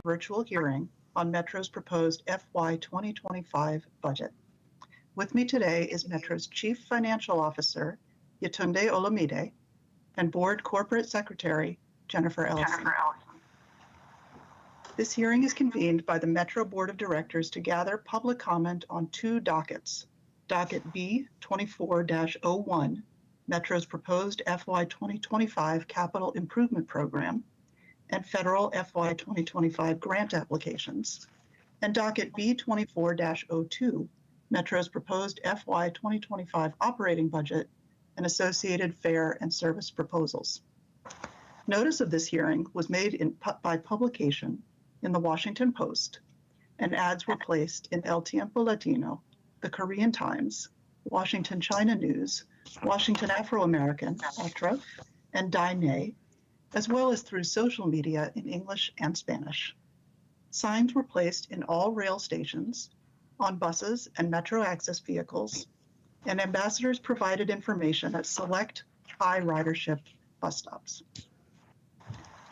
virtual hearing on Metro's proposed FY 2025 budget. With me today is Metro's Chief Financial Officer, Yetunde Olumide, and Board Corporate Secretary, Jennifer Ellison. This hearing is convened by the Metro Board of Directors to gather public comment on two dockets. Docket B 24-01, Metro's proposed FY 2025 Capital Improvement Program, and federal FY 2025 grant applications, and Docket B 24-02, Metro's proposed FY 2025 operating budget and associated fare and service proposals. Notice of this hearing was made by publication in the Washington Post, and ads were placed in El Tiempo Latino, the Korean Times, Washington China News, Washington Afro-American, ATRA, and Daine, as well as through social media in English and Spanish. Signs were placed in all rail stations, on buses and Metro Access vehicles, and ambassadors provided information at select high ridership bus stops.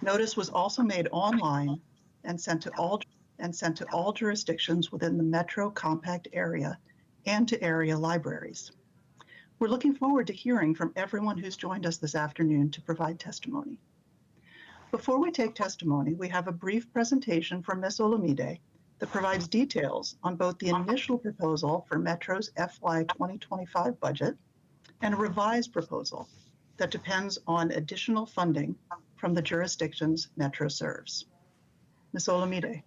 Notice was also made online and sent to all jurisdictions within the Metro compact area and to area libraries. We're looking forward to hearing from everyone who's joined us this afternoon to provide testimony. Before we take testimony, we have a brief presentation from Ms. Olumide that provides details on both the initial proposal for Metro's FY 2025 budget and a revised proposal that depends on additional funding from the jurisdictions Metro serves. Ms. Olumide.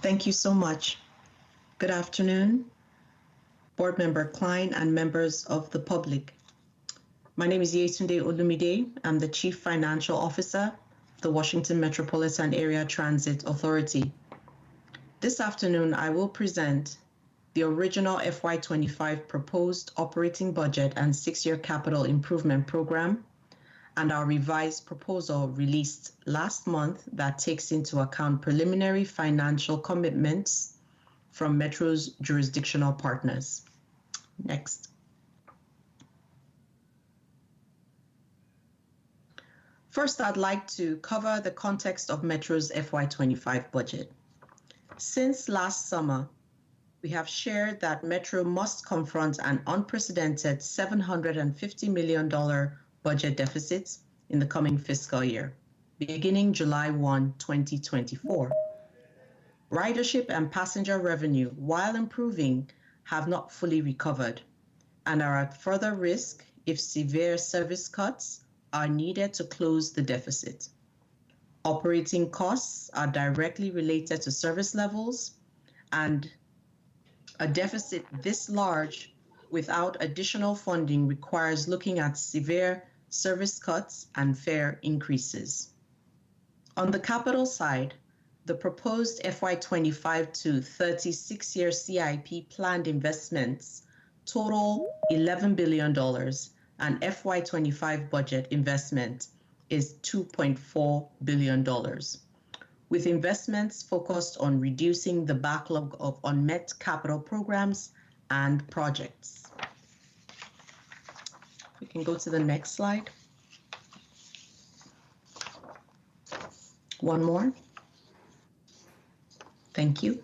Thank you so much. Good afternoon, Board Member Klein and members of the public. My name is Yetunde Olumide. I'm the Chief Financial Officer of the Washington Metropolitan Area Transit Authority. This afternoon, I will present the original FY25 proposed operating budget and 6-year capital improvement program, and our revised proposal released last month that takes into account preliminary financial commitments from Metro's jurisdictional partners. Next. First, I'd like to cover the context of Metro's FY25 budget. Since last summer, we have shared that Metro must confront an unprecedented $750 million budget deficit in the coming fiscal year, beginning July 1, 2024. Ridership and passenger revenue, while improving, have not fully recovered and are at further risk if severe service cuts are needed to close the deficit. Operating costs are directly related to service levels, and a deficit this large without additional funding requires looking at severe service cuts and fare increases. On the capital side, the proposed FY25 to 36-year CIP planned investments total $11 billion, and FY25 budget investment is $2.4 billion, with investments focused on reducing the backlog of unmet capital programs and projects. We can go to the next slide. One more. Thank you.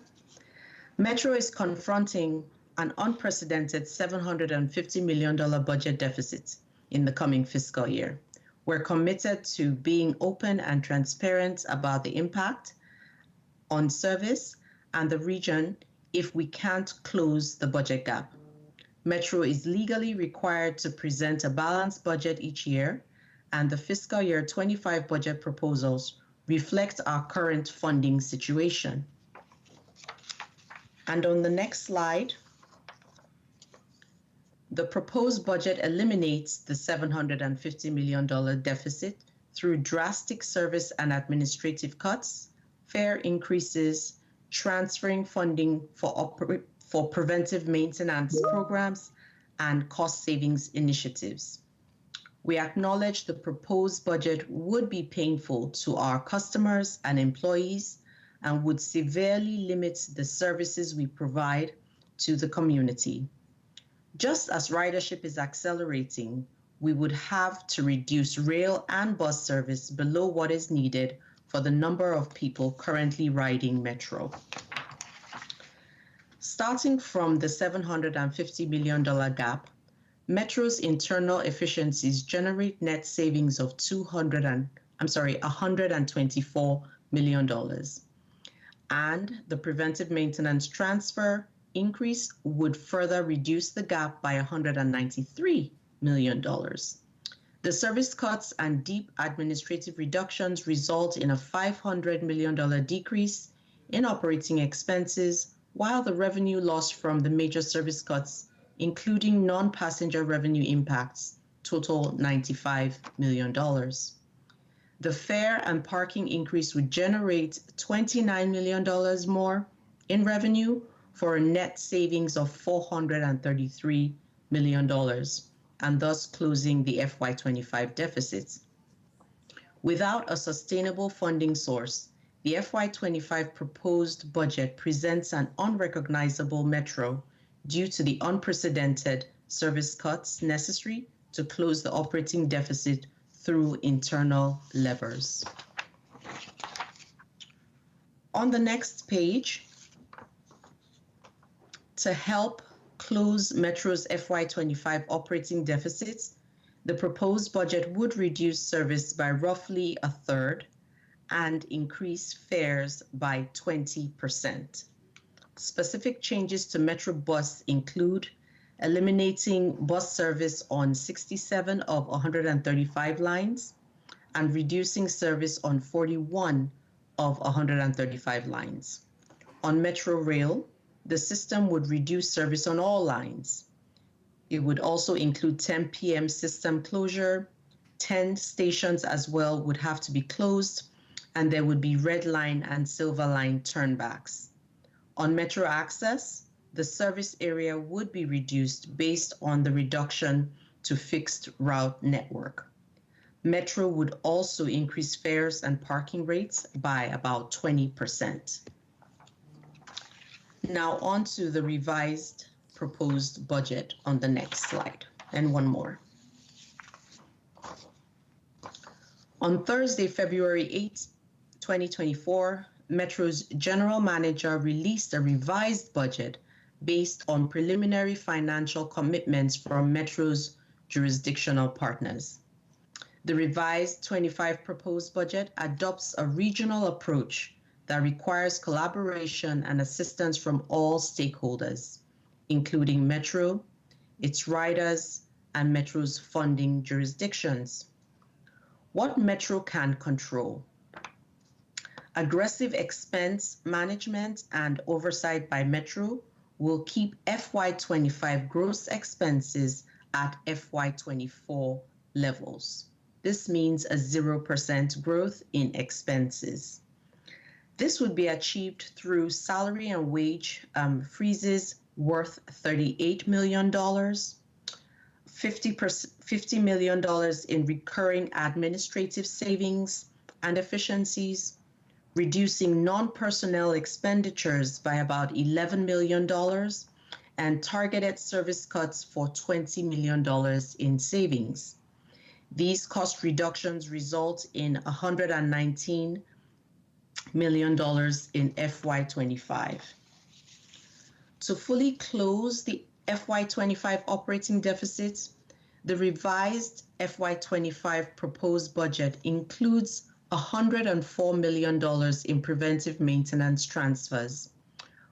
Metro is confronting an unprecedented $750 million budget deficit in the coming fiscal year. We're committed to being open and transparent about the impact on service and the region if we can't close the budget gap. Metro is legally required to present a balanced budget each year, and the fiscal year 25 budget proposals reflect our current funding situation. And on the next slide, the proposed budget eliminates the $750 million deficit through drastic service and administrative cuts, fare increases, transferring funding for preventive maintenance programs, and cost savings initiatives. We acknowledge the proposed budget would be painful to our customers and employees and would severely limit the services we provide to the community. Just as ridership is accelerating, we would have to reduce rail and bus service below what is needed for the number of people currently riding Metro. Starting from the $750 million gap, Metro's internal efficiencies generate net savings of $124 million. And the preventive maintenance transfer increase would further reduce the gap by $193 million. The service cuts and deep administrative reductions result in a $500 million decrease in operating expenses, while the revenue lost from the major service cuts, including non-passenger revenue impacts, total $95 million. The fare and parking increase would generate $29 million more in revenue for a net savings of $433 million, and thus closing the FY25 deficit. Without a sustainable funding source, the FY25 proposed budget presents an unrecognizable Metro due to the unprecedented service cuts necessary to close the operating deficit through internal levers. On the next page, to help close Metro's FY25 operating deficits, the proposed budget would reduce service by roughly a third and increase fares by 20%. Specific changes to Metro Bus include eliminating bus service on 67 of 135 lines and reducing service on 41 of 135 lines. On Metro Rail, the system would reduce service on all lines. It would also include 10 p.m. system closure, 10 stations as well would have to be closed, and there would be red line and silver line turnbacks. On Metro Access, the service area would be reduced based on the reduction to fixed route network. Metro would also increase fares and parking rates by about 20%. Now on to the revised proposed budget on the next slide, and one more. On Thursday, February 8, 2024, Metro's general manager released a revised budget based on preliminary financial commitments from Metro's jurisdictional partners. The revised 25 proposed budget adopts a regional approach that requires collaboration and assistance from all stakeholders, including Metro, its riders, and Metro's funding jurisdictions. What Metro can control: aggressive expense management and oversight by Metro will keep FY25 gross expenses at FY24 levels. This means a 0% growth in expenses. This would be achieved through salary and wage freezes worth $38 million, $50 million in recurring administrative savings and efficiencies, reducing non-personnel expenditures by about $11 million, and targeted service cuts for $20 million in savings. These cost reductions result in $119 million in FY25. To fully close the FY25 operating deficit, the revised FY25 proposed budget includes $104 million in preventive maintenance transfers.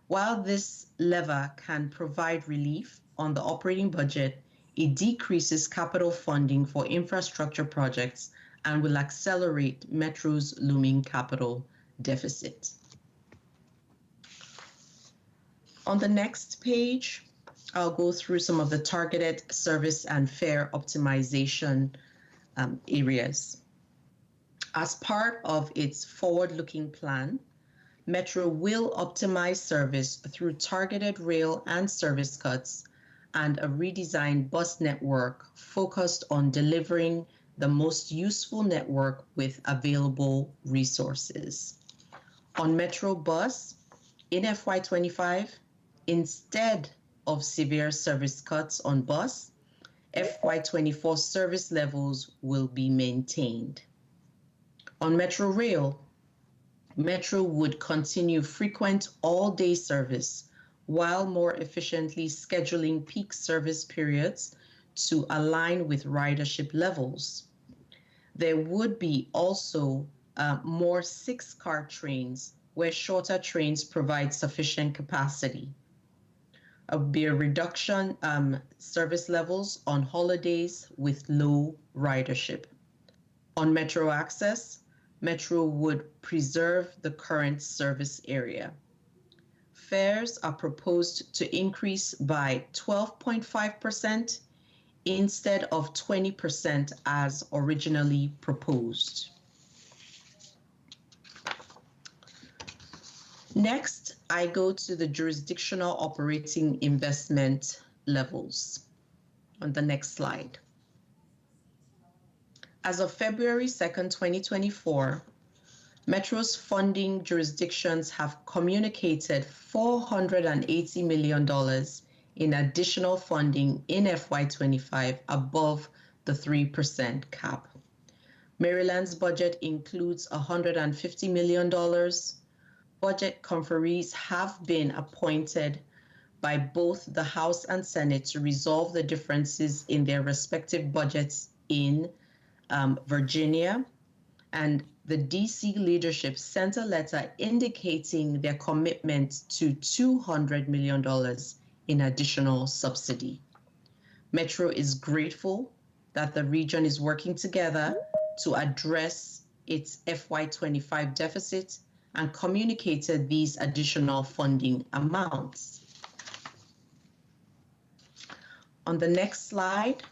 While this lever can provide relief on the operating budget, it decreases capital funding for infrastructure projects and will accelerate Metro's looming capital deficit. On the next page, I'll go through some of the targeted service and fare optimization areas. As part of its forward-looking plan, Metro will optimize service through targeted rail and service cuts and a redesigned bus network focused on delivering the most useful network with available resources. On Metro Bus, in FY25, instead of severe service cuts on bus, FY24 service levels will be maintained. On Metro Rail, Metro would continue frequent all-day service while more efficiently scheduling peak service periods to align with ridership levels. There would be also more 6-car trains where shorter trains provide sufficient capacity. There would be a reduction service levels on holidays with low ridership. On Metro access, Metro would preserve the current service area. Fares are proposed to increase by 12.5% instead of 20% as originally proposed. Next, I go to the jurisdictional operating investment levels on the next slide. As of February 2nd, 2024, Metro's funding jurisdictions have communicated $480 million in additional funding in FY25 above the 3% cap. Maryland's budget includes $150 million. Budget conferees have been appointed by both the House and Senate to resolve the differences in their respective budgets in Virginia, and the DC leadership sent a letter indicating their commitment to $200 million in additional subsidy. Metro is grateful that the region is working together to address its FY25 deficit and communicated these additional funding amounts. On the next slide.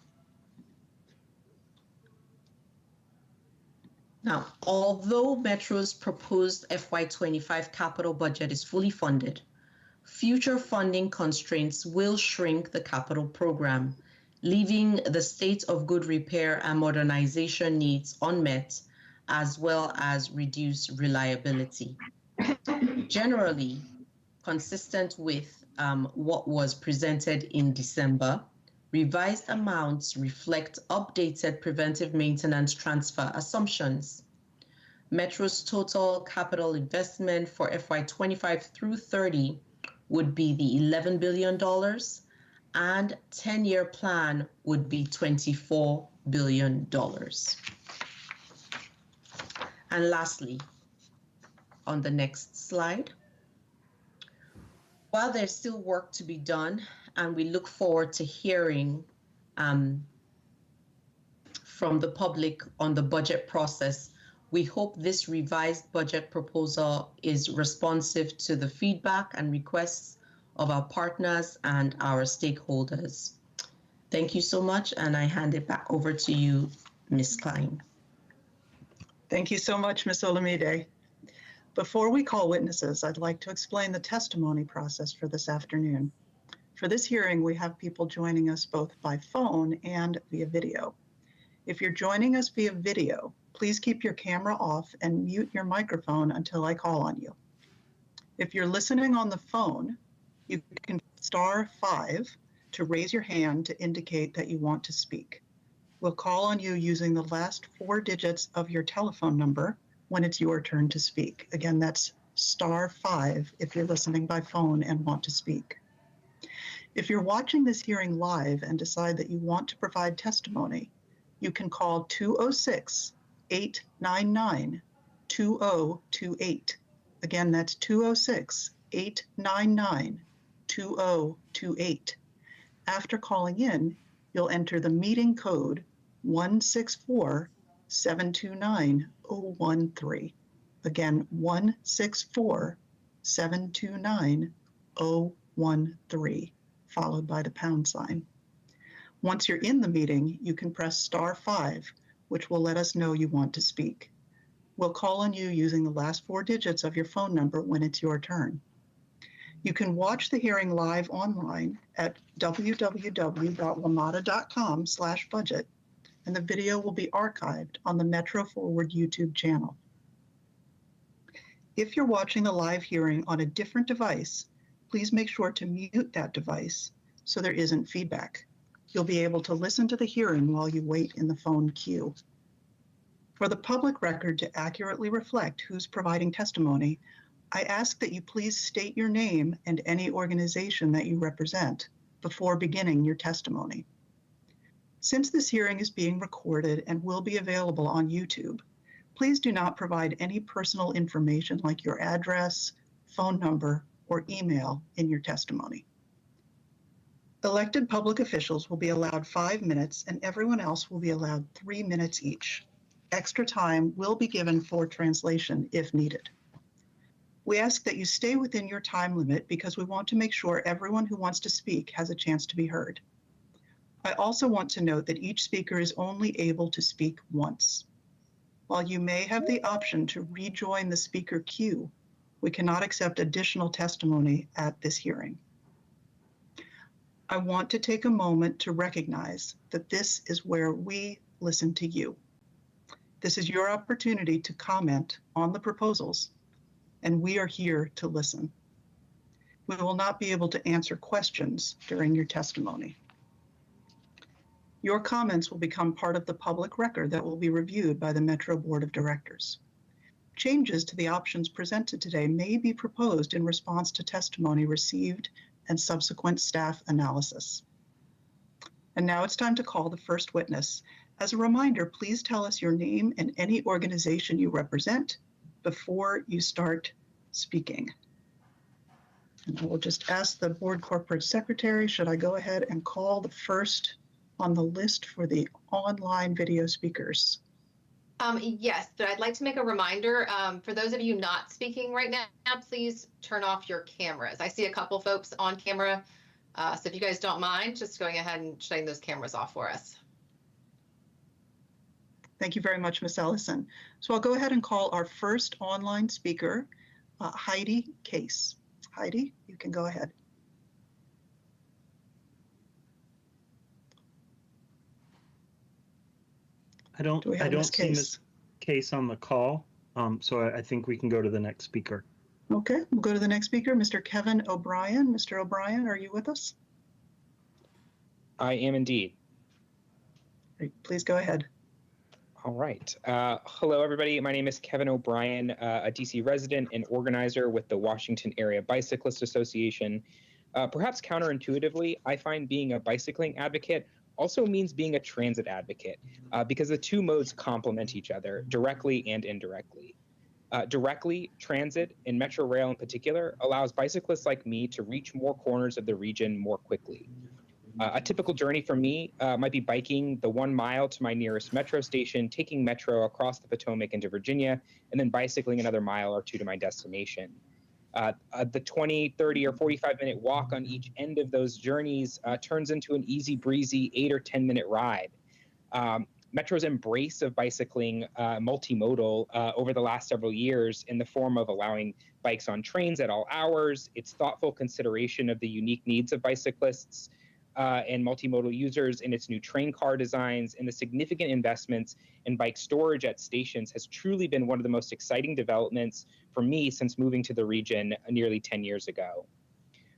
Now, although Metro's proposed FY25 capital budget is fully funded, future funding constraints will shrink the capital program, leaving the state of good repair and modernization needs unmet, as well as reduce reliability. Generally, consistent with what was presented in December, revised amounts reflect updated preventive maintenance transfer assumptions. Metro's total capital investment for FY25 through 30 would be the $11 billion, and 10-year plan would be $24 billion. And lastly, on the next slide, while there's still work to be done, and we look forward to hearing from the public on the budget process, we hope this revised budget proposal is responsive to the feedback and requests of our partners and our stakeholders. Thank you so much, and I hand it back over to you, Ms. Klein. Thank you so much, Ms. Olamide. Before we call witnesses, I'd like to explain the testimony process for this afternoon. For this hearing, we have people joining us both by phone and via video. If you're joining us via video, please keep your camera off and mute your microphone until I call on you. If you're listening on the phone, you can *5 to raise your hand to indicate that you want to speak. We'll call on you using the last 4 digits of your telephone number when it's your turn to speak. Again, that's *5 if you're listening by phone and want to speak. If you're watching this hearing live and decide that you want to provide testimony, you can call 206-899-2028. Again, that's 206-899-2028. After calling in, you'll enter the meeting code 164-729-013. Again, 164-729-013, followed by the #. Once you're in the meeting, you can press *5, which will let us know you want to speak. We'll call on you using the last 4 digits of your phone number when it's your turn. You can watch the hearing live online at www.wmata.com/budget, and the video will be archived on the Metro Forward YouTube channel. If you're watching the live hearing on a different device, please make sure to mute that device so there isn't feedback. You'll be able to listen to the hearing while you wait in the phone queue. For the public record to accurately reflect who's providing testimony, I ask that you please state your name and any organization that you represent before beginning your testimony. Since this hearing is being recorded and will be available on YouTube, please do not provide any personal information like your address, phone number, or email in your testimony. Elected public officials will be allowed 5 minutes and everyone else will be allowed 3 minutes each. Extra time will be given for translation if needed. We ask that you stay within your time limit because we want to make sure everyone who wants to speak has a chance to be heard. I also want to note that each speaker is only able to speak once. While you may have the option to rejoin the speaker queue, we cannot accept additional testimony at this hearing. I want to take a moment to recognize that this is where we listen to you. This is your opportunity to comment on the proposals, and we are here to listen. We will not be able to answer questions during your testimony. Your comments will become part of the public record that will be reviewed by the Metro Board of Directors. Changes to the options presented today may be proposed in response to testimony received and subsequent staff analysis. And now it's time to call the first witness. As a reminder, please tell us your name and any organization you represent before you start speaking. And I will just ask the board corporate secretary, should I go ahead and call the first on the list for the online video speakers? Yes, but I'd like to make a reminder for those of you not speaking right now, please turn off your cameras. I see a couple folks on camera, so if you guys don't mind, just going ahead and shutting those cameras off for us. Thank you very much, Ms. Ellison. So I'll go ahead and call our first online speaker, Heidi Case. Heidi, you can go ahead. I don't see Ms. Case on the call, so I think we can go to the next speaker. Okay, we'll go to the next speaker, Mr. Kevin O'Brien. Mr. O'Brien, are you with us? I am indeed. Great, please go ahead. All right. Hello, everybody. My name is Kevin O'Brien, a DC resident and organizer with the Washington Area Bicyclist Association. Perhaps counterintuitively, I find being a bicycling advocate also means being a transit advocate because the two modes complement each other directly and indirectly. Directly, transit, and Metro Rail in particular, allows bicyclists like me to reach more corners of the region more quickly. A typical journey for me might be biking the 1 mile to my nearest metro station, taking metro across the Potomac into Virginia, and then bicycling another mile or two to my destination. The 20, 30, or 45-minute walk on each end of those journeys turns into an easy breezy 8 or 10-minute ride. Metro's embrace of bicycling multimodal over the last several years in the form of allowing bikes on trains at all hours, its thoughtful consideration of the unique needs of bicyclists and multimodal users in its new train car designs, and the significant investments in bike storage at stations has truly been one of the most exciting developments for me since moving to the region nearly 10 years ago.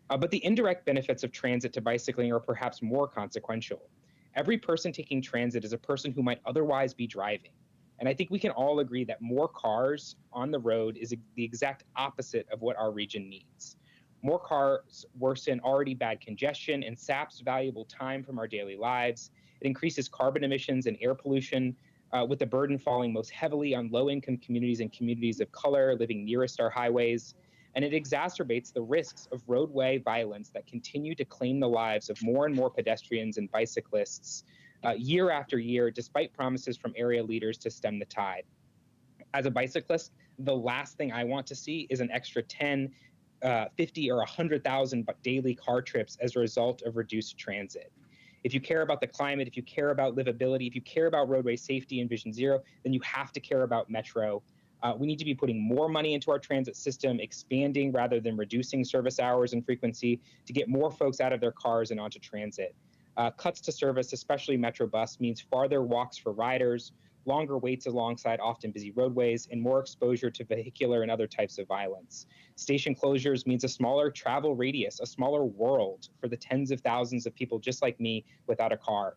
But the indirect benefits of transit to bicycling are perhaps more consequential. Every person taking transit is a person who might otherwise be driving. And I think we can all agree that more cars on the road is the exact opposite of what our region needs. More cars worsen already bad congestion and saps valuable time from our daily lives. It increases carbon emissions and air pollution, with the burden falling most heavily on low-income communities and communities of color living nearest our highways. And it exacerbates the risks of roadway violence that continue to claim the lives of more and more pedestrians and bicyclists year after year, despite promises from area leaders to stem the tide. As a bicyclist, the last thing I want to see is an extra 10, 50 or 100,000 daily car trips as a result of reduced transit. If you care about the climate, if you care about livability, if you care about roadway safety and Vision Zero, then you have to care about Metro. We need to be putting more money into our transit system, expanding rather than reducing service hours and frequency to get more folks out of their cars and onto transit. Cuts to service, especially Metro Bus, means farther walks for riders, longer waits alongside often busy roadways, and more exposure to vehicular and other types of violence. Station closures means a smaller travel radius, a smaller world for the tens of thousands of people just like me without a car.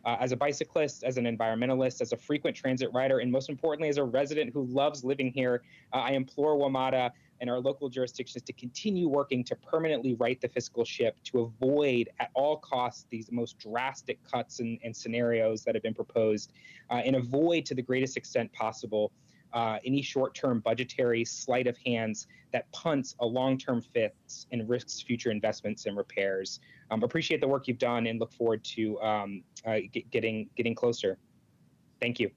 As a bicyclist, as an environmentalist, as a frequent transit rider, and most importantly, as a resident who loves living here, I implore WMATA and our local jurisdictions to continue working to permanently right the fiscal ship, to avoid at all costs these most drastic cuts and scenarios that have been proposed, and avoid to the greatest extent possible any short-term budgetary sleight of hands that punts a long-term fix and risks future investments and repairs. Appreciate the work you've done and look forward to getting closer. Thank you.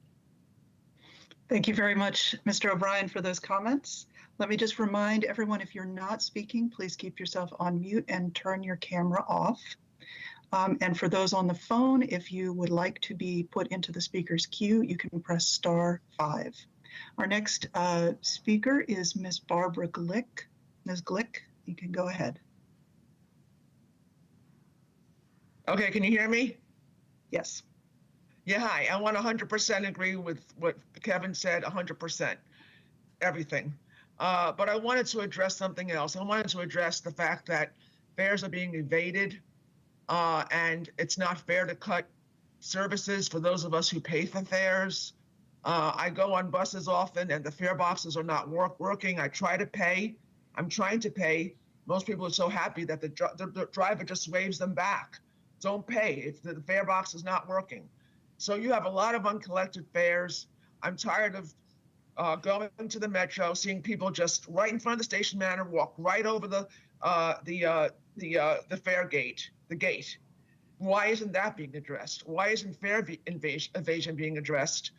Thank you very much, Mr. O'Brien, for those comments. Let me just remind everyone, if you're not speaking, please keep yourself on mute and turn your camera off. And for those on the phone, if you would like to be put into the speaker's queue, you can press *5. Our next speaker is Ms. Barbara Glick. Ms. Glick, you can go ahead. Okay, can you hear me? Yes. Yeah, hi. I want to 100% agree with what Kevin said, 100%, everything. But I wanted to address something else. I wanted to address the fact that fares are being evaded, and it's not fair to cut services for those of us who pay for fares. I go on buses often, and the fare boxes are not working. I try to pay. I'm trying to pay. Most people are so happy that the driver just waves them back. Don't pay if the fare box is not working. So you have a lot of uncollected fares. I'm tired of going to the metro, seeing people just right in front of the station manager walk right over the fare gate, the gate. Why isn't that being addressed? Why isn't fare evasion being addressed?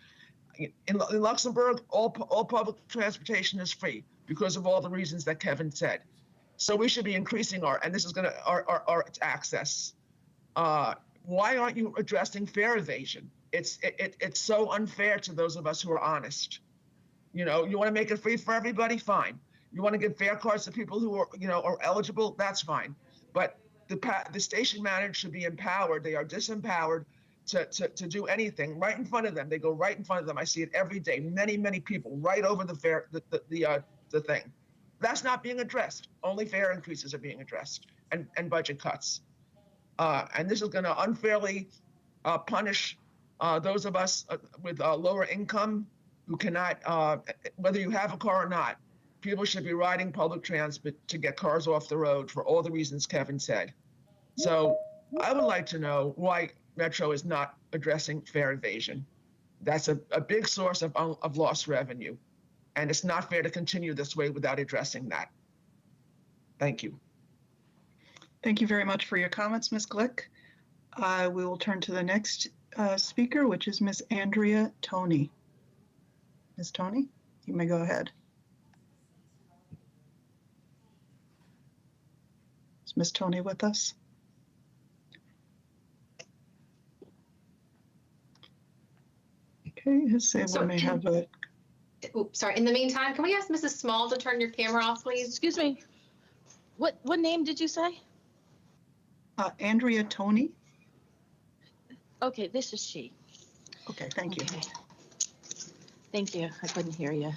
In Luxembourg, all public transportation is free because of all the reasons that Kevin said. So we should be increasing our access. Why aren't you addressing fare evasion? It's so unfair to those of us who are honest. You know, you want to make it free for everybody, fine. You want to give fare cards to people who are eligible, that's fine. But the station manager should be empowered. They are disempowered to do anything right in front of them. They go right in front of them. I see it every day. Many people right over the fare, the thing. That's not being addressed. Only fare increases are being addressed and budget cuts. And this is going to unfairly punish those of us with lower income who cannot, whether you have a car or not. People should be riding public transit to get cars off the road for all the reasons Kevin said. So I would like to know why Metro is not addressing fare evasion. That's a big source of lost revenue. And it's not fair to continue this way without addressing that. Thank you. Thank you very much for your comments, Ms. Glick. We will turn to the next speaker, which is Ms. Andrea Toney. Ms. Toney, you may go ahead. Is Ms. Toney with us? Okay, So we may have a... Oops, sorry. In the meantime, can we ask Mrs. Small to turn your camera off, please? Excuse me. What name did you say? Andrea Toney. Okay, this is she. Okay, thank you. Okay. Thank you. I couldn't hear you.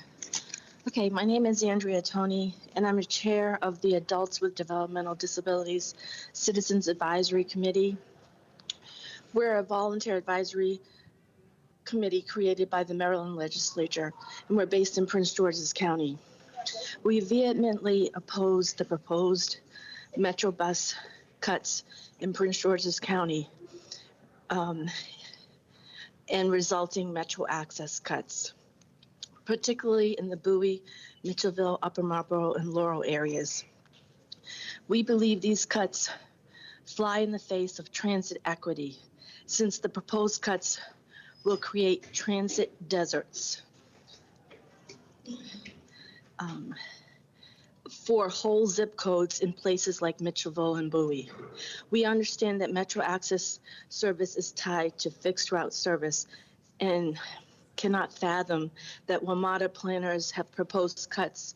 Okay, my name is Andrea Toney, and I'm the chair of the Adults with Developmental Disabilities Citizens Advisory Committee. We're a volunteer advisory committee created by the Maryland legislature, and we're based in Prince George's County. We vehemently oppose the proposed Metro bus cuts in Prince George's County and resulting Metro access cuts, particularly in the Bowie, Mitchellville, Upper Marlboro, and Laurel areas. We believe these cuts fly in the face of transit equity, since the proposed cuts will create transit deserts for whole zip codes in places like Mitchellville and Bowie. We understand that Metro access service is tied to fixed route service and cannot fathom that WMATA planners have proposed cuts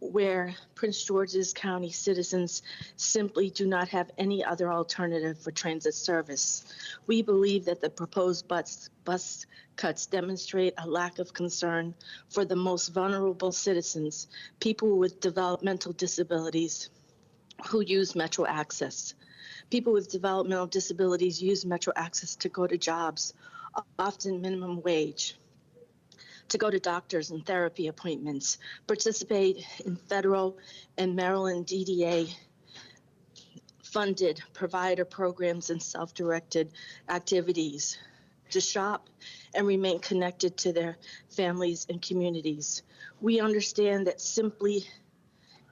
where Prince George's County citizens simply do not have any other alternative for transit service. We believe that the proposed bus cuts demonstrate a lack of concern for the most vulnerable citizens, people with developmental disabilities who use Metro access. People with developmental disabilities use Metro Access to go to jobs, often minimum wage, to go to doctors and therapy appointments, participate in federal and Maryland DDA funded provider programs and self-directed activities, to shop and remain connected to their families and communities. We understand that simply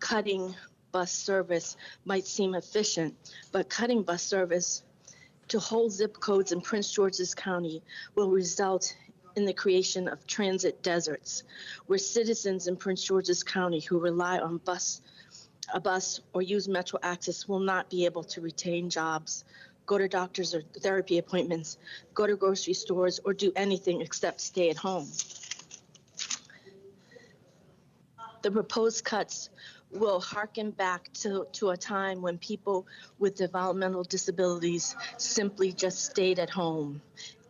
cutting bus service might seem efficient, but cutting bus service to whole zip codes in Prince George's County will result in the creation of transit deserts, where citizens in Prince George's County who rely on a bus or use Metro Access will not be able to retain jobs, go to doctors or therapy appointments, go to grocery stores, or do anything except stay at home. The proposed cuts will harken back to a time when people with developmental disabilities simply just stayed at home,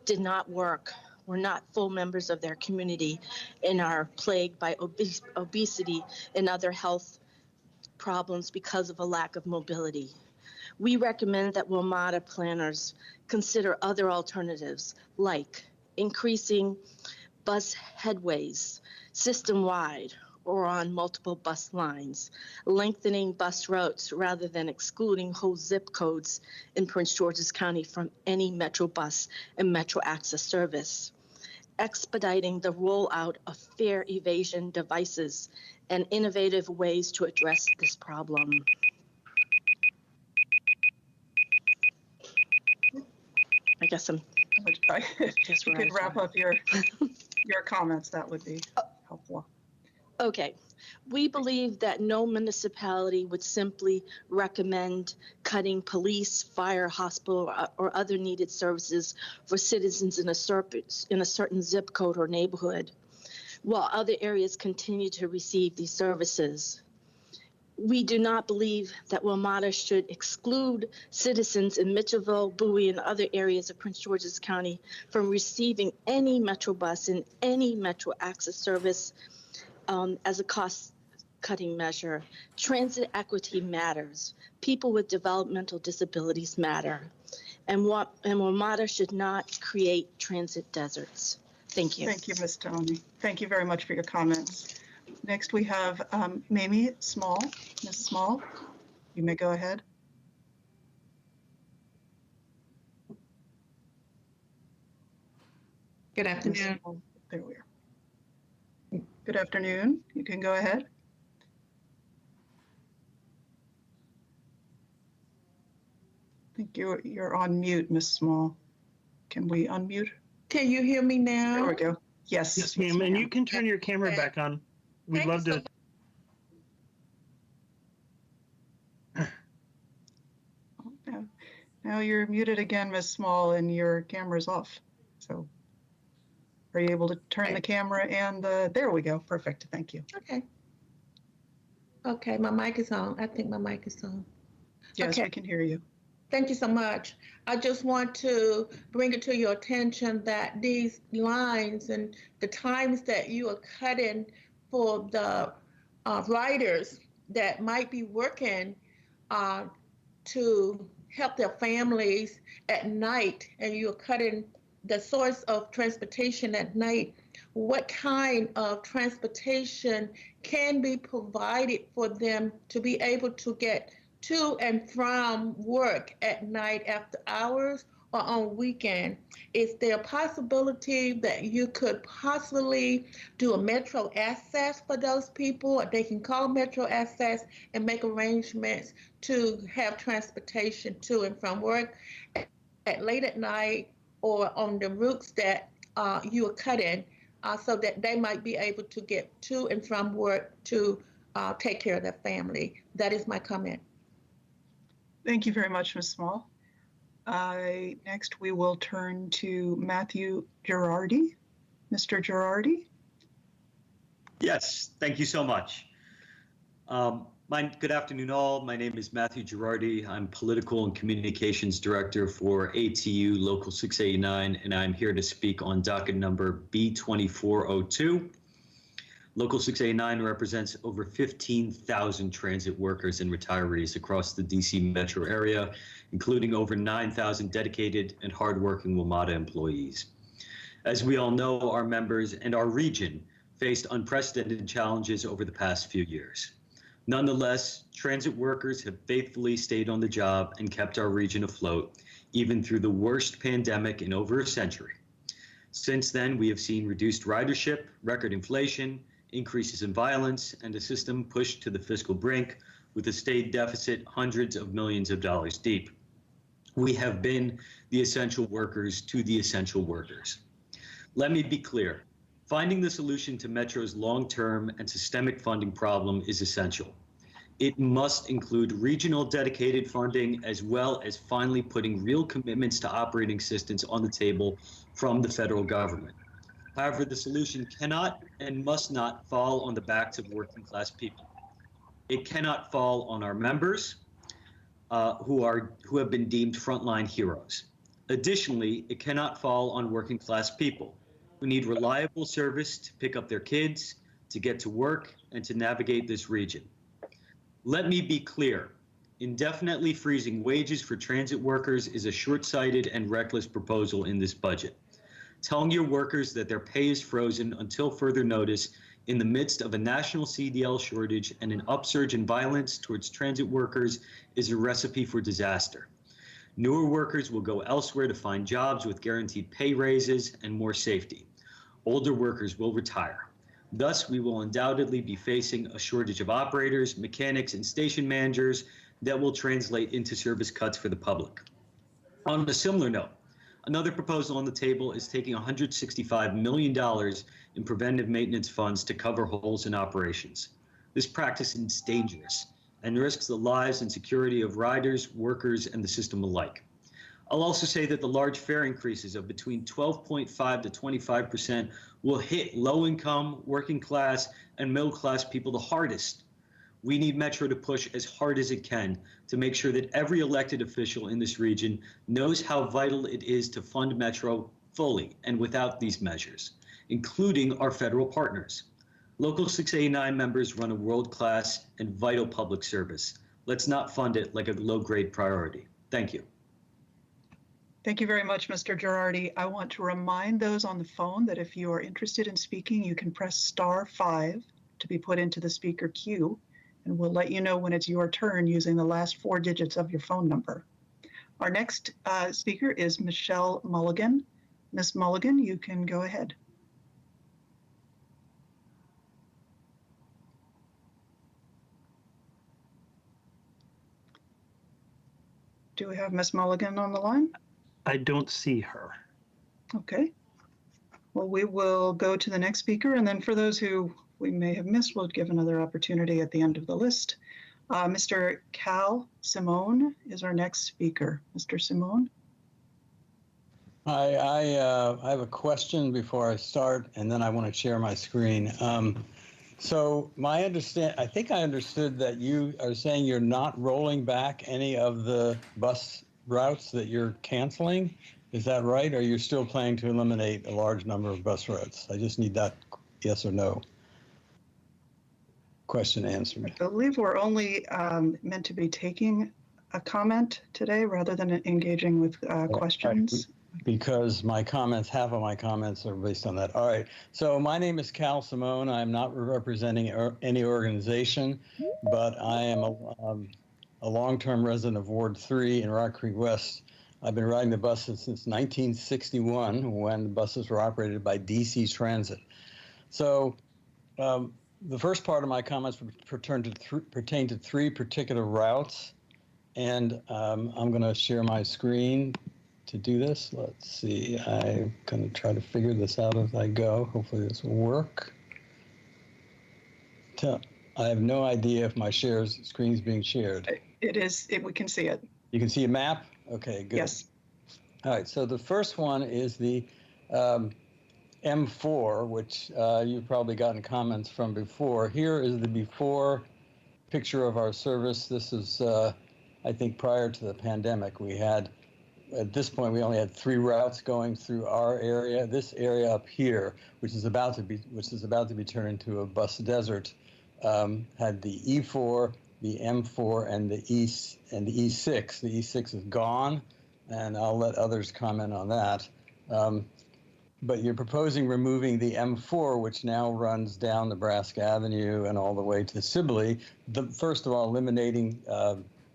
did not work, were not full members of their community, and are plagued by obesity and other health problems because of a lack of mobility. We recommend that WMATA planners consider other alternatives like increasing bus headways system-wide or on multiple bus lines, lengthening bus routes rather than excluding whole zip codes in Prince George's County from any Metro bus and Metro Access service, expediting the rollout of fare evasion devices and innovative ways to address this problem. I guess I'm just you could wrap up your comments. That would be helpful. Okay. We believe that no municipality would simply recommend cutting police, fire, hospital, or other needed services for citizens in a certain zip code or neighborhood, while other areas continue to receive these services. We do not believe that WMATA should exclude citizens in Mitchellville, Bowie, and other areas of Prince George's County from receiving any Metro bus and any Metro Access service as a cost-cutting measure. Transit equity matters. People with developmental disabilities matter. And WMATA should not create transit deserts. Thank you. Thank you, Ms. Tony. Thank you very much for your comments. Next, we have Mamie Small. Ms. Small, you may go ahead. Good afternoon. There we are. Good afternoon. You can go ahead. I think you're on mute, Ms. Small. Can we unmute? Can you hear me now? There we go. Yes. Yes, ma'am. And you can turn your camera back on. We'd love to. Now you're muted again, Ms. Small, and your camera's off. So are you able to turn the camera and there we go. Perfect. Thank you. Okay. Okay, my mic is on. I think my mic is on. Yes, okay. We can hear you. Thank you so much. I just want to bring it to your attention that these lines and the times that you are cutting for the riders that might be working to help their families at night, and you're cutting the source of transportation at night, what kind of transportation can be provided for them to be able to get to and from work at night after hours or on weekend? Is there a possibility that you could possibly do a Metro Access for those people, or they can call Metro Access and make arrangements to have transportation to and from work at late at night or on the routes that you are cutting, so that they might be able to get to and from work to take care of their family? That is my comment. Thank you very much, Ms. Small. Next, we will turn to Matthew Girardi. Mr. Girardi? Yes, thank you so much. Good afternoon, all. My name is Matthew Girardi. I'm Political and Communications Director for ATU Local 689, and I'm here to speak on docket number B2402. Local 689 represents over 15,000 transit workers and retirees across the DC metro area, including over 9,000 dedicated and hardworking WMATA employees. As we all know, our members and our region faced unprecedented challenges over the past few years. Nonetheless, transit workers have faithfully stayed on the job and kept our region afloat, even through the worst pandemic in over a century. Since then, we have seen reduced ridership, record inflation, increases in violence, and a system pushed to the fiscal brink with a state deficit hundreds of millions of dollars deep. We have been the essential workers to the essential workers. Let me be clear. Finding the solution to Metro's long-term and systemic funding problem is essential. It must include regional dedicated funding, as well as finally putting real commitments to operating assistance on the table from the federal government. However, the solution cannot and must not fall on the backs of working class people. It cannot fall on our members who have been deemed frontline heroes. Additionally, it cannot fall on working class people who need reliable service to pick up their kids, to get to work, and to navigate this region. Let me be clear. Indefinitely freezing wages for transit workers is a short-sighted and reckless proposal in this budget. Telling your workers that their pay is frozen until further notice in the midst of a national CDL shortage and an upsurge in violence towards transit workers is a recipe for disaster. Newer workers will go elsewhere to find jobs with guaranteed pay raises and more safety. Older workers will retire. Thus, we will undoubtedly be facing a shortage of operators, mechanics, and station managers that will translate into service cuts for the public. On a similar note, another proposal on the table is taking $165 million in preventive maintenance funds to cover holes in operations. This practice is dangerous and risks the lives and security of riders, workers, and the system alike. I'll also say that the large fare increases of between 12.5% to 25% will hit low-income, working class, and middle-class people the hardest. We need Metro to push as hard as it can to make sure that every elected official in this region knows how vital it is to fund Metro fully and without these measures, including our federal partners. Local 689 members run a world-class and vital public service. Let's not fund it like a low-grade priority. Thank you. Thank you very much, Mr. Girardi. I want to remind those on the phone that if you are interested in speaking, you can press *5 to be put into the speaker queue, and we'll let you know when it's your turn using the last 4 digits of your phone number. Our next speaker is Michelle Mulligan. Ms. Mulligan, you can go ahead. Do we have Ms. Mulligan on the line? I don't see her. Okay. Well, we will go to the next speaker, and then for those who we may have missed, we'll give another opportunity at the end of the list. Mr. Cal Simone is our next speaker. Mr. Simone? Hi, I have a question before I start, and then I want to share my screen. So I think I understood that you are saying you're not rolling back any of the bus routes that you're canceling. Is that right? Or you're still planning to eliminate a large number of bus routes? I just need that yes or no question answered. I believe we're only meant to be taking a comment today rather than engaging with questions. Because half of my comments are based on that. All right. So my name is Cal Simone. I'm not representing any organization, but I am a long-term resident of Ward 3 in Rock Creek West. I've been riding the buses since 1961 when the buses were operated by DC Transit. So the first part of my comments pertain to 3 particular routes, and I'm going to share my screen to do this. Let's see. I'm going to try to figure this out as I go. Hopefully this will work. I have no idea if my screen is being shared. It is. We can see it. You can see a map? Okay, good. Yes. All right, so the first one is the M4, which you've probably gotten comments from before. Here is the before picture of our service. This is, I think, prior to the pandemic. We had at this point, we only had 3 routes going through our area. This area up here, which is about to be turned into a bus desert, had the E4, the M4, and the E6. The E6 is gone, and I'll let others comment on that. But you're proposing removing the M4, which now runs down Nebraska Avenue and all the way to Sibley. First of all, eliminating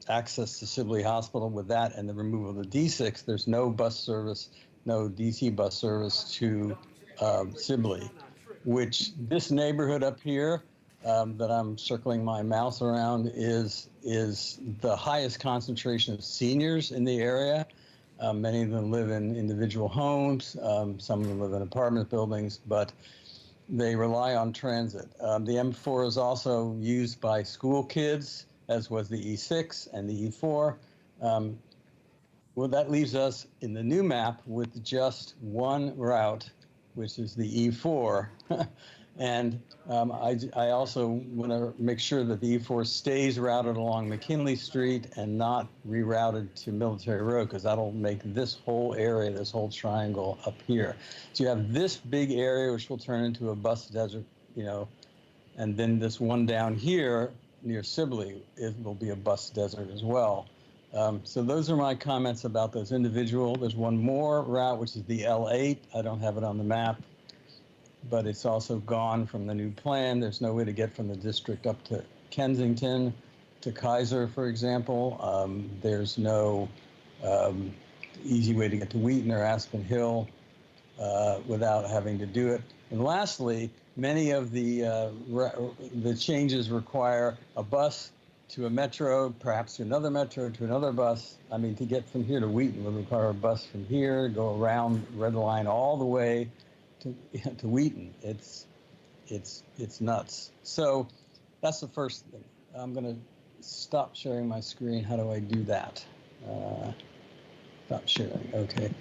access to Sibley Hospital with that and the removal of the D6. There's no bus service, no DC bus service to Sibley, which this neighborhood up here that I'm circling my mouse around is the highest concentration of seniors in the area. Many of them live in individual homes. Some of them live in apartment buildings, but they rely on transit. The M4 is also used by school kids, as was the E6 and the E4. Well, that leaves us in the new map with just one route, which is the E4. And I also want to make sure that the E4 stays routed along McKinley Street and not rerouted to Military Road, because that'll make this whole area, this whole triangle up here. So you have this big area, which will turn into a bus desert, and then this one down here near Sibley, it will be a bus desert as well. So those are my comments about those individual. There's one more route, which is the L8. I don't have it on the map, but it's also gone from the new plan. There's no way to get from the district up to Kensington, to Kaiser, for example. There's no easy way to get to Wheaton or Aspen Hill without having to do it. And lastly, many of the changes require a bus to a metro, perhaps to another metro, to another bus. I mean, to get from here to Wheaton would require a bus from here, go around Red Line all the way to Wheaton. It's nuts. So that's the first thing. I'm going to stop sharing my screen. How do I do that? Stop sharing. Okay.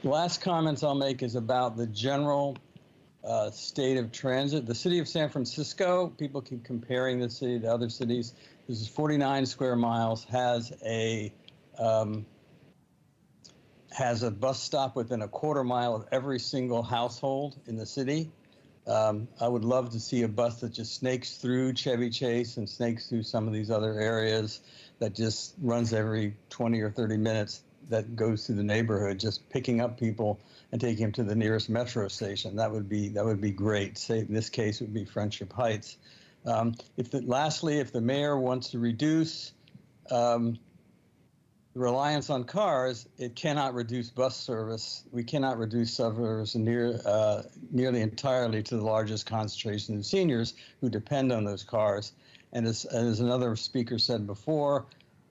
The last comments I'll make is about the general state of transit. The city of San Francisco, people keep comparing the city to other cities. This is 49 square miles, has a bus stop within a quarter mile of every single household in the city. I would love to see a bus that just snakes through Chevy Chase and snakes through some of these other areas, that just runs every 20 or 30 minutes, that goes through the neighborhood, just picking up people and taking them to the nearest metro station. That would be great. Say in this case, it would be Friendship Heights. Lastly, if the mayor wants to reduce the reliance on cars, it cannot reduce bus service. We cannot reduce service nearly entirely to the largest concentration of seniors who depend on those cars. And as another speaker said before,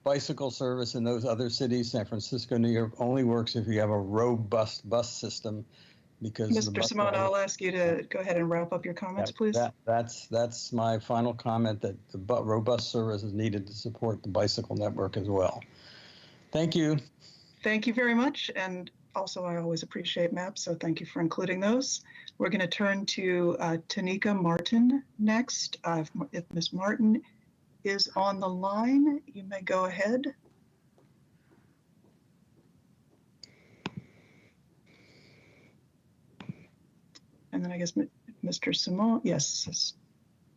bicycle service in those other cities, San Francisco, New York, only works if you have a robust bus system. Because Mr. Simone, I'll ask you to go ahead and wrap up your comments, please. That's my final comment, that the robust service is needed to support the bicycle network as well. Thank you. Thank you very much. And also, I always appreciate maps, so thank you for including those. We're going to turn to Tanika Martin next. If Ms. Martin is on the line, you may go ahead. And then I guess Mr. Simone, yes,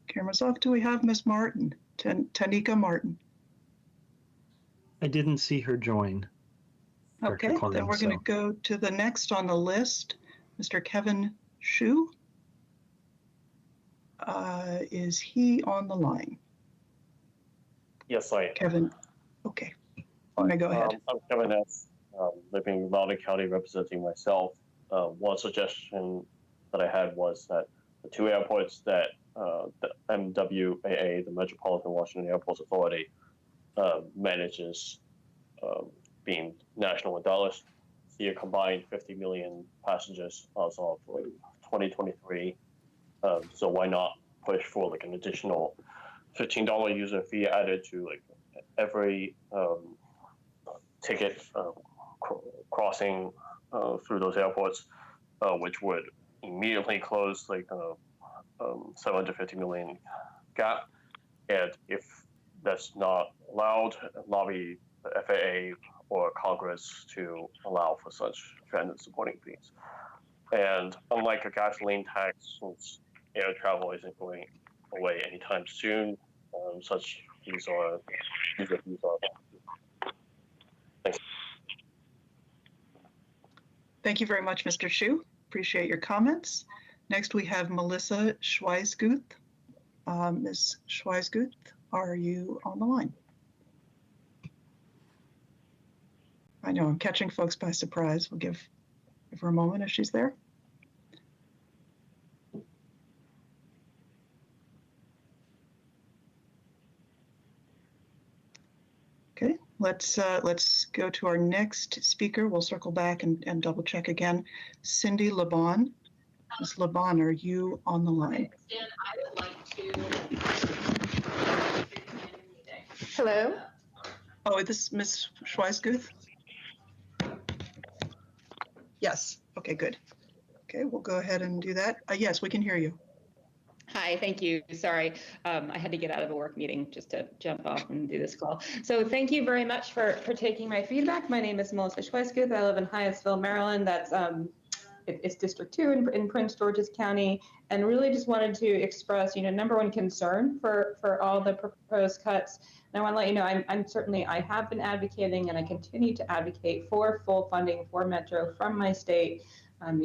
camera's off. Do we have Ms. Martin, Tanika Martin? I didn't see her join. Okay, then we're going to go to the next on the list, Mr. Kevin Shu. Is he on the line? Yes, I am. Kevin, okay. You may go ahead. I'm Kevin S., living in Loudoun County, representing myself. One suggestion that I had was that the 2 airports that the MWAA, the Metropolitan Washington Airports Authority, manages, being National and Dulles, see a combined 50 million passengers as of 2023. So why not push for like an additional $15 user fee added to like every ticket crossing through those airports, which would immediately close like $750 million gap. And if that's not allowed, lobby the FAA for Congress to allow for such transit supporting fees. And unlike a gasoline tax, since air travel isn't going away anytime soon, such fees are. Thanks. Thank you very much, Mr. Shu. Appreciate your comments. Next, we have Melissa Schweisguth. Ms. Schweisguth, are you on the line? I know I'm catching folks by surprise. We'll give her a moment if she's there. Okay, let's go to our next speaker. We'll circle back and double check again. Cindy Laban. Ms. Laban, are you on the line? Hello? Oh, is this Ms. Schweisguth? Yes. Okay, good. Okay, we'll go ahead and do that. Yes, we can hear you. Hi, thank you. Sorry, I had to get out of a work meeting just to jump off and do this call. So thank you very much for taking my feedback. My name is Melissa Schweisguth. I live in Hyattsville, Maryland. That's it's District 2 in Prince George's County, and really just wanted to express, number one concern for all the proposed cuts. And I want to let you know, I have been advocating and I continue to advocate for full funding for Metro from my state,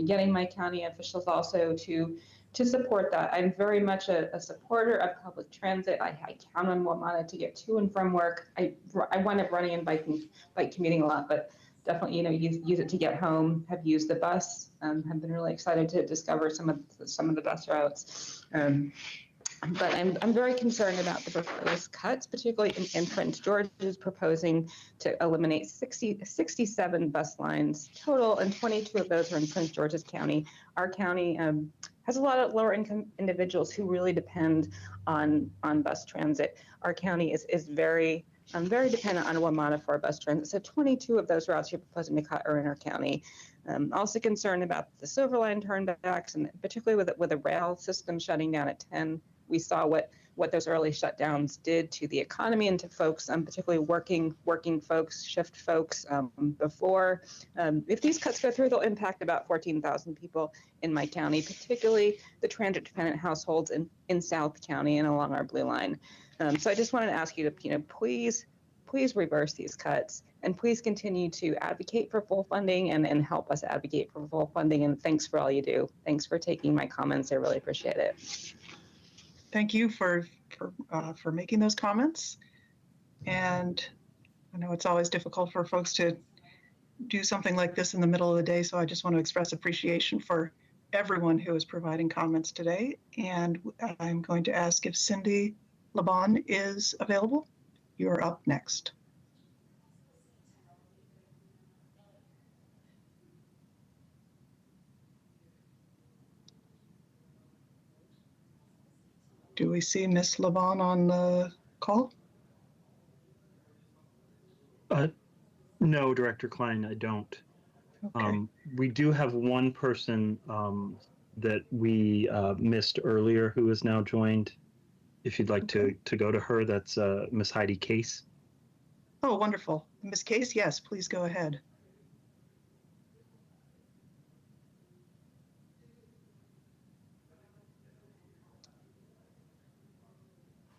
getting my county officials also to support that. I'm very much a supporter of public transit. I count on WMATA to get to and from work. I wind up running and bike commuting a lot, but definitely, use it to get home. Have used the bus. Have been really excited to discover some of the bus routes. But I'm very concerned about the proposed cuts, particularly in Prince George is proposing to eliminate 67 bus lines total, and 22 of those are in Prince George's County. Our county has a lot of lower income individuals who really depend on bus transit. Our county is very dependent on WMATA for bus transit. So 22 of those routes you're proposing to cut are in our county. Also concerned about the Silver Line turnbacks, and particularly with the rail system shutting down at 10. We saw what those early shutdowns did to the economy and to folks, particularly working folks, shift folks before. If these cuts go through, they'll impact about 14,000 people in my county, particularly the transit-dependent households in South County and along our Blue Line. So I just wanted to ask you to, please reverse these cuts, and please continue to advocate for full funding and help us advocate for full funding. And thanks for all you do. Thanks for taking my comments. I really appreciate it. Thank you for making those comments. And I know it's always difficult for folks to do something like this in the middle of the day, so I just want to express appreciation for everyone who is providing comments today. And I'm going to ask if Cindy Laban is available. You're up next. Do we see Ms. Laban on the call? No, Director Klein, I don't. Okay. We do have one person that we missed earlier who is now joined. If you'd like to go to her, that's Ms. Heidi Case. Oh, wonderful. Ms. Case, yes, please go ahead.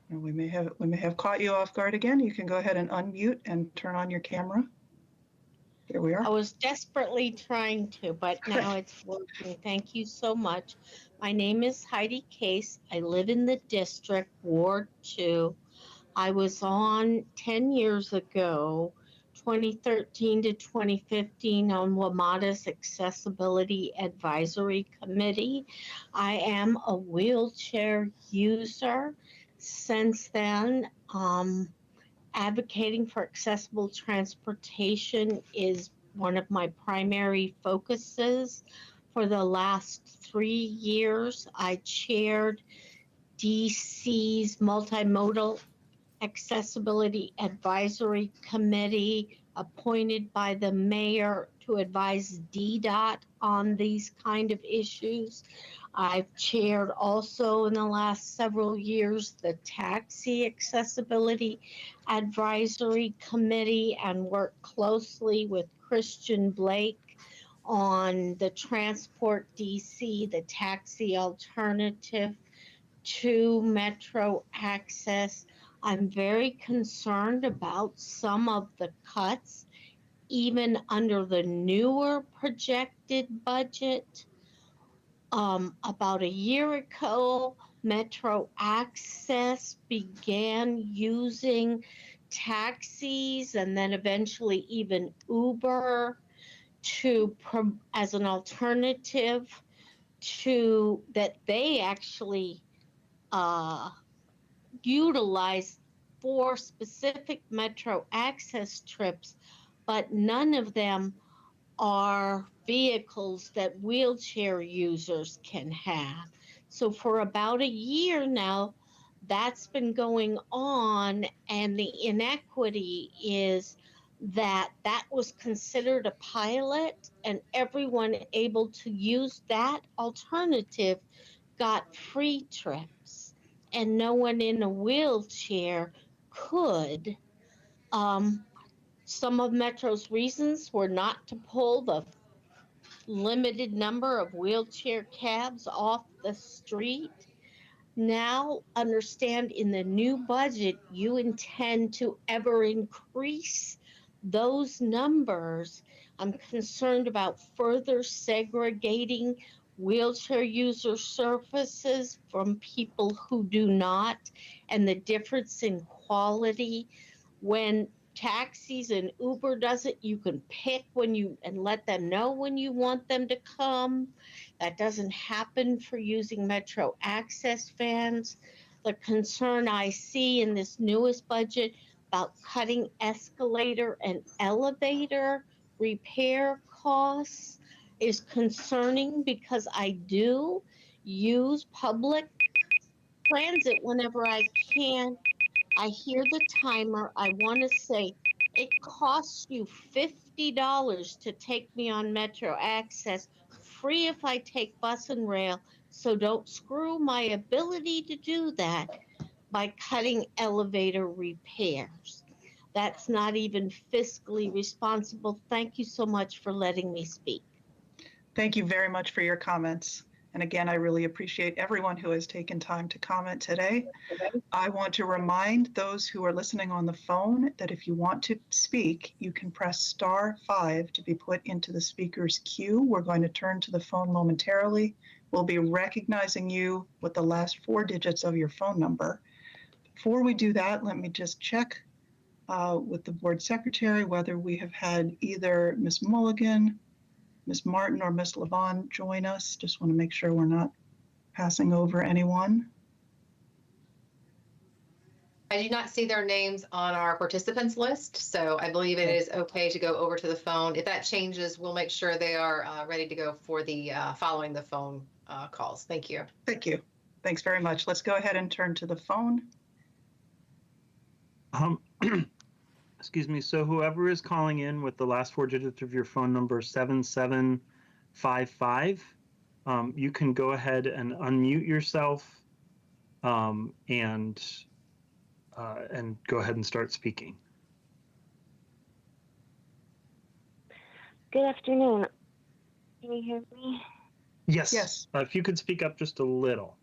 We may have caught you off guard again. You can go ahead and unmute and turn on your camera. There we are. I was desperately trying to, but now it's working. Thank you so much. My name is Heidi Case. I live in the district, Ward 2. I was on 10 years ago, 2013 to 2015, on WMATA's Accessibility Advisory Committee. I am a wheelchair user. Since then, advocating for accessible transportation is one of my primary focuses. For the last 3 years, I chaired DC's Multimodal Accessibility Advisory Committee, appointed by the mayor to advise DDOT on these kind of issues. I've chaired also in the last several years the Taxi Accessibility Advisory Committee and worked closely with Christian Blake on the Transport DC, the taxi alternative to Metro access. I'm very concerned about some of the cuts, even under the newer projected budget. About a year ago, Metro Access began using taxis and then eventually even Uber as an alternative to that they actually utilize for specific Metro access trips, but none of them are vehicles that wheelchair users can have. So for about a year now, that's been going on, and the inequity is that that was considered a pilot, and everyone able to use that alternative got free trips, and no one in a wheelchair could. Some of Metro's reasons were not to pull the limited number of wheelchair cabs off the street. Now, understand in the new budget, you intend to ever increase those numbers. I'm concerned about further segregating wheelchair user services from people who do not, and the difference in quality. When taxis and Uber does it, you can pick and let them know when you want them to come. That doesn't happen for using Metro Access vans. The concern I see in this newest budget about cutting escalator and elevator repair costs is concerning, because I do use public transit whenever I can. I hear the timer. I want to say it costs you $50 to take me on Metro Access, free if I take bus and rail. So don't screw my ability to do that by cutting elevator repairs. That's not even fiscally responsible. Thank you so much for letting me speak. Thank you very much for your comments. And again, I really appreciate everyone who has taken time to comment today. I want to remind those who are listening on the phone that if you want to speak, you can press *5 to be put into the speaker's queue. We're going to turn to the phone momentarily. We'll be recognizing you with the last 4 digits of your phone number. Before we do that, let me just check with the board secretary whether we have had either Ms. Mulligan, Ms. Martin, or Ms. Levon join us. Just want to make sure we're not passing over anyone. I do not see their names on our participants list, so I believe it is okay to go over to the phone. If that changes, we'll make sure they are ready to go for the following the phone calls. Thank you. Thank you. Thanks very much. Let's go ahead and turn to the phone. Excuse me. So whoever is calling in with the last 4 digits of your phone number, 7755, you can go ahead and unmute yourself and go ahead and start speaking. Good afternoon. Can you hear me? Yes. Yes. If you could speak up just a little.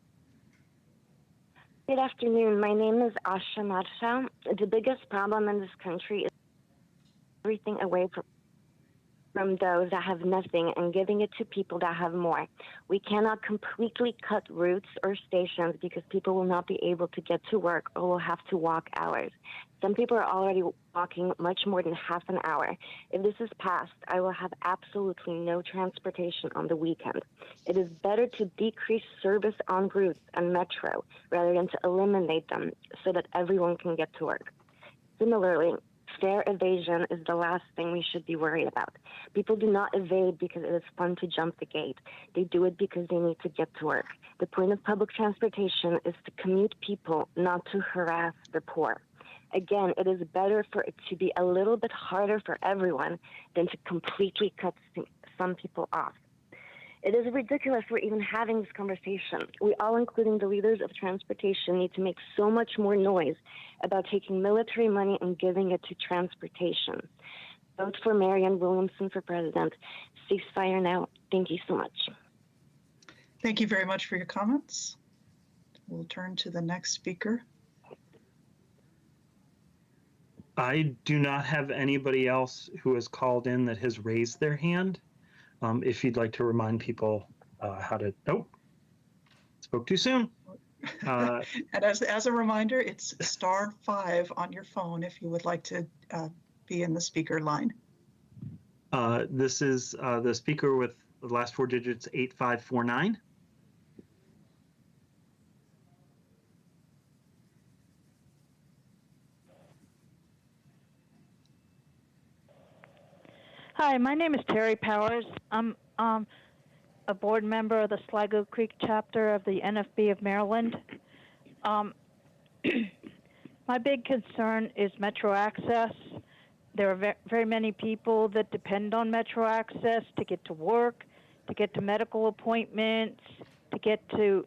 Good afternoon. My name is Asha Marsha. The biggest problem in this country is everything away from those that have nothing and giving it to people that have more. We cannot completely cut routes or stations because people will not be able to get to work or will have to walk hours. Some people are already walking much more than half an hour. If this is passed, I will have absolutely no transportation on the weekend. It is better to decrease service on routes and Metro rather than to eliminate them so that everyone can get to work. Similarly, fare evasion is the last thing we should be worried about. People do not evade because it is fun to jump the gate. They do it because they need to get to work. The point of public transportation is to commute people, not to harass the poor. Again, it is better for it to be a little bit harder for everyone than to completely cut some people off. It is ridiculous we're even having this conversation. We all, including the leaders of transportation, need to make so much more noise about taking military money and giving it to transportation. Vote for Marianne Williamson for president. Ceasefire now. Thank you so much. Thank you very much for your comments. We'll turn to the next speaker. I do not have anybody else who has called in that has raised their hand. If you'd like to remind people how to, spoke too soon. And as a reminder, it's *5 on your phone if you would like to be in the speaker line. This is the speaker with the last 4 digits, 8549. Hi, my name is Terry Powers. I'm a board member of the Sligo Creek chapter of the NFB of Maryland. My big concern is Metro access. There are very many people that depend on Metro access to get to work, to get to medical appointments, to get to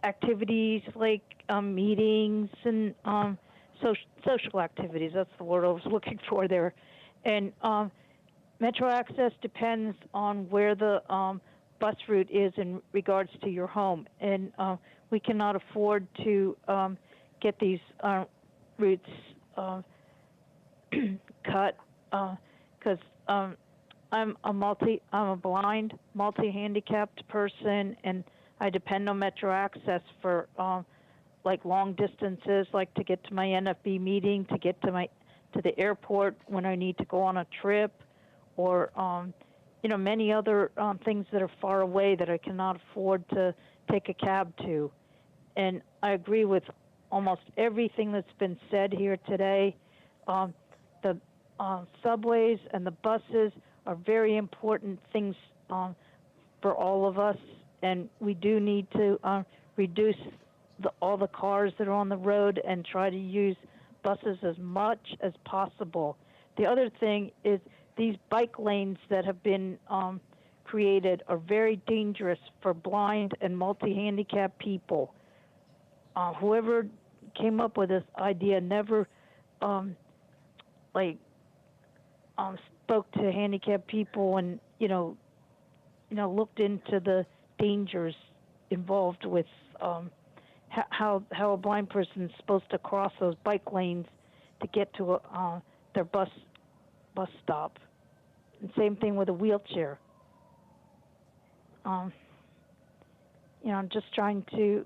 activities like meetings and social activities. That's the word I was looking for there. And Metro access depends on where the bus route is in regards to your home. And we cannot afford to get these routes cut because I'm a blind, multi-handicapped person, and I depend on Metro access for like long distances, like to get to my NFB meeting, to get to the airport when I need to go on a trip, or many other things that are far away that I cannot afford to take a cab to. And I agree with almost everything that's been said here today. The subways and the buses are very important things for all of us, and we do need to reduce all the cars that are on the road and try to use buses as much as possible. The other thing is these bike lanes that have been created are very dangerous for blind and multi-handicapped people. Whoever came up with this idea never spoke to handicapped people and looked into the dangers involved with how a blind person is supposed to cross those bike lanes to get to their bus stop. And same thing with a wheelchair. I'm just trying to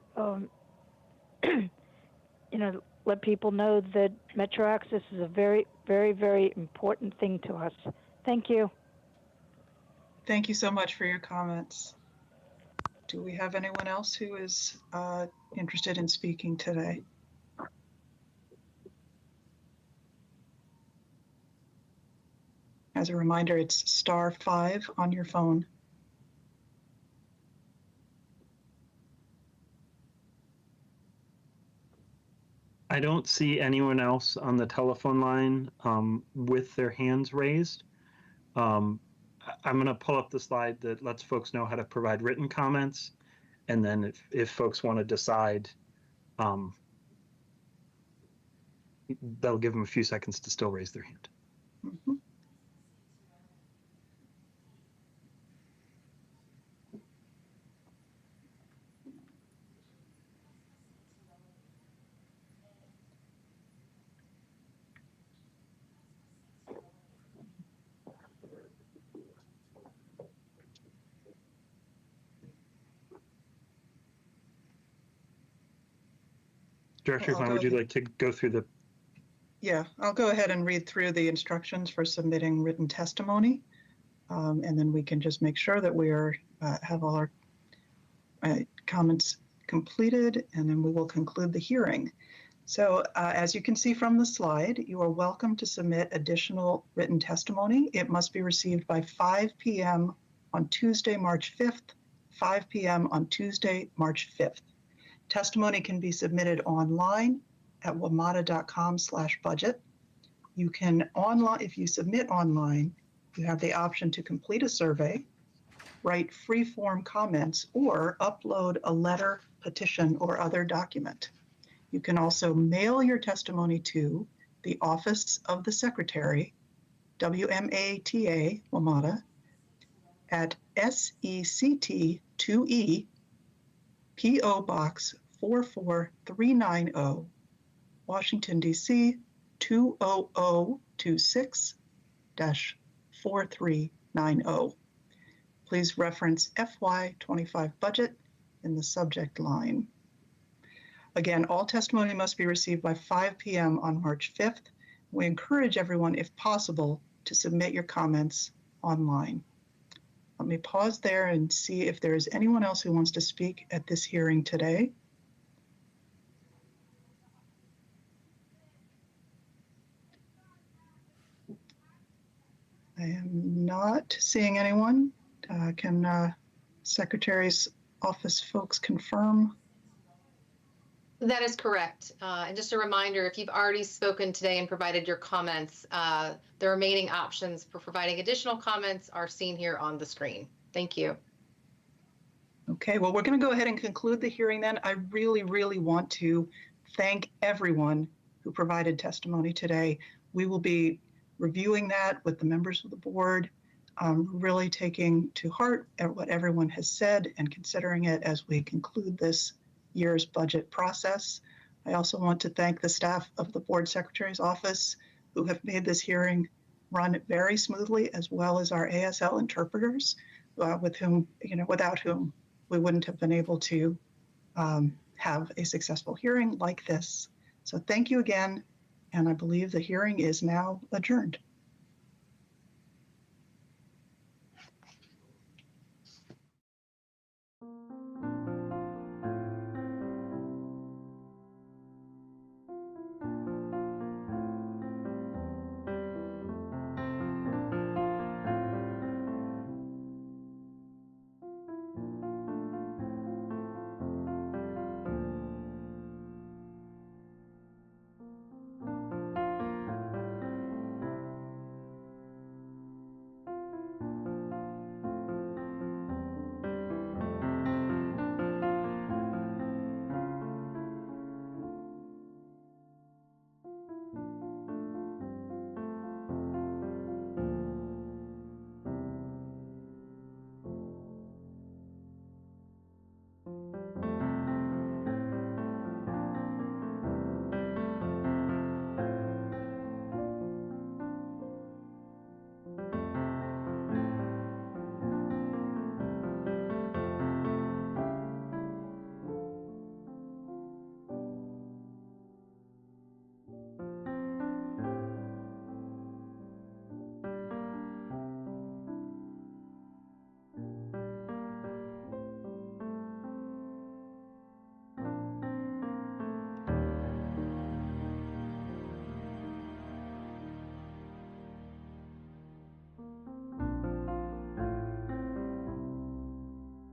let people know that Metro access is a very, very, very important thing to us. Thank you. Thank you so much for your comments. Do we have anyone else who is interested in speaking today? As a reminder, it's *5 on your phone. I don't see anyone else on the telephone line with their hands raised. I'm going to pull up the slide that lets folks know how to provide written comments. And then if folks want to decide, that'll give them a few seconds to still raise their hand. Mm-hmm. Director Klein, would you like to go through the? Yeah, I'll go ahead and read through the instructions for submitting written testimony, and then we can just make sure that we have all our comments completed, and then we will conclude the hearing. So as you can see from the slide, you are welcome to submit additional written testimony. It must be received by 5 p.m. on Tuesday, March 5th, 5 p.m. on Tuesday, March 5th. Testimony can be submitted online at wmata.com/budget. You can online, if you submit online, you have the option to complete a survey, write free-form comments, or upload a letter, petition, or other document. You can also mail your testimony to the Office of the Secretary, WMATA, WMATA, at SECT 2E, P.O. Box 44390, Washington, D.C. 20026-4390. Please reference FY25 budget in the subject line. Again, all testimony must be received by 5 p.m. on March 5th. We encourage everyone, if possible, to submit your comments online. Let me pause there and see if there is anyone else who wants to speak at this hearing today. I am not seeing anyone. Can Secretary's office folks confirm? That is correct. And just a reminder, if you've already spoken today and provided your comments, the remaining options for providing additional comments are seen here on the screen. Thank you. Okay, well, we're going to go ahead and conclude the hearing then. I really, really want to thank everyone who provided testimony today. We will be reviewing that with the members of the board, really taking to heart what everyone has said and considering it as we conclude this year's budget process. I also want to thank the staff of the Board Secretary's office who have made this hearing run very smoothly, as well as our ASL interpreters, with whom, without whom we wouldn't have been able to have a successful hearing like this. So thank you again, and I believe the hearing is now adjourned.